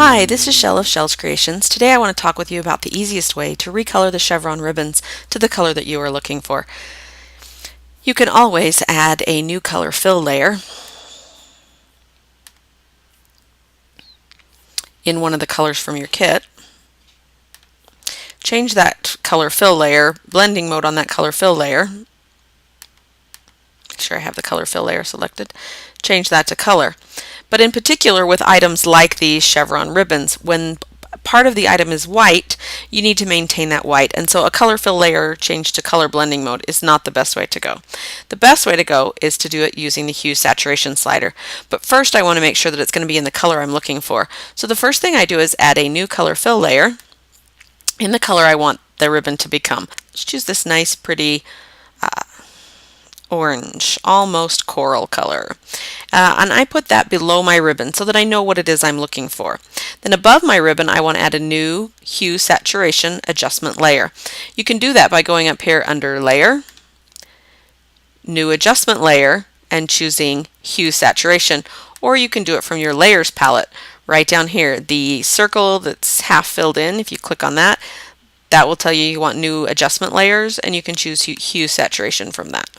Hi, this is Chelle of Chelle's Creations. Today I want to talk with you about the easiest way to recolor the chevron ribbons to the color that you are looking for. You can always add a new color fill layer in one of the colors from your kit. Change that color fill layer, blending mode on that color fill layer. Make sure I have the color fill layer selected. Change that to color. But in particular with items like these chevron ribbons, when part of the item is white, you need to maintain that white, and so a color fill layer changed to color blending mode is not the best way to go. The best way to go is to do it using the hue saturation slider. But first I want to make sure that it's going to be in the color I'm looking for. So the first thing I do is add a new color fill layer in the color I want the ribbon to become. Let's choose this nice pretty orange, almost coral color. And I put that below my ribbon so that I know what it is I'm looking for. Then above my ribbon I want to add a new hue saturation adjustment layer. You can do that by going up here under Layer, New Adjustment Layer, and choosing Hue Saturation, or you can do it from your Layers palette. Right down here, the circle that's half filled in, if you click on that, that will tell you want new adjustment layers, and you can choose hue saturation from that.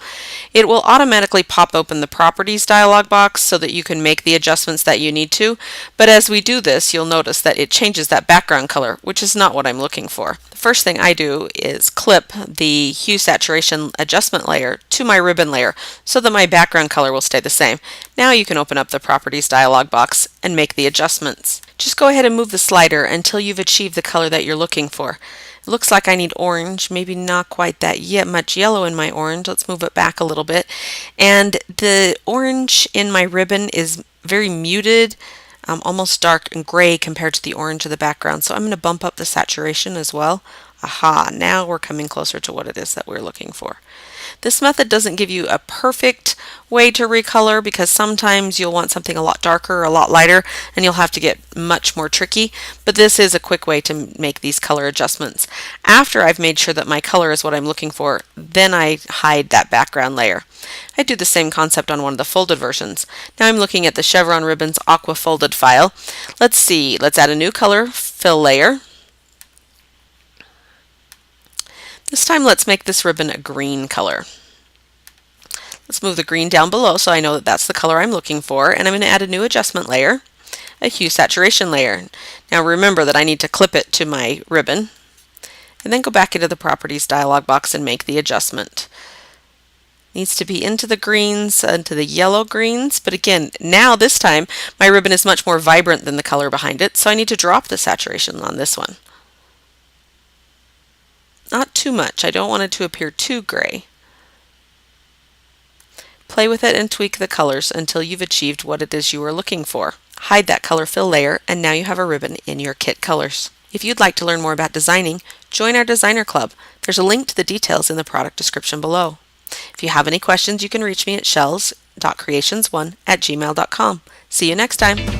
It will automatically pop open the properties dialog box so that you can make the adjustments that you need to, but as we do this you'll notice that it changes that background color, which is not what I'm looking for. The first thing I do is clip the hue saturation adjustment layer to my ribbon layer so that my background color will stay the same. Now you can open up the properties dialog box and make the adjustments. Just go ahead and move the slider until you've achieved the color that you're looking for. It looks like I need orange, maybe not quite that much yellow in my orange. Let's move it back a little bit. And the orange in my ribbon is very muted, almost dark and gray compared to the orange of the background. So I'm going to bump up the saturation as well. Aha, now we're coming closer to what it is that we're looking for. This method doesn't give you a perfect way to recolor because sometimes you'll want something a lot darker or a lot lighter and you'll have to get much more tricky, but this is a quick way to make these color adjustments. After I've made sure that my color is what I'm looking for, then I hide that background layer. I do the same concept on one of the folded versions. Now I'm looking at the Chevron Ribbons Aqua folded file. Let's see, let's add a new color fill layer. This time let's make this ribbon a green color. Let's move the green down below so I know that that's the color I'm looking for, and I'm going to add a new adjustment layer, a hue saturation layer. Now remember that I need to clip it to my ribbon and then go back into the properties dialog box and make the adjustment. Needs to be into the greens, into the yellow greens, but again, now this time my ribbon is much more vibrant than the color behind it, so I need to drop the saturation on this one. Not too much. I don't want it to appear too gray. Play with it and tweak the colors until you've achieved what it is you are looking for. Hide that color fill layer, and now you have a ribbon in your kit colors. If you'd like to learn more about designing, join our designer club. There's a link to the details in the product description below. If you have any questions, you can reach me at chelles.creations1@gmail.com. See you next time.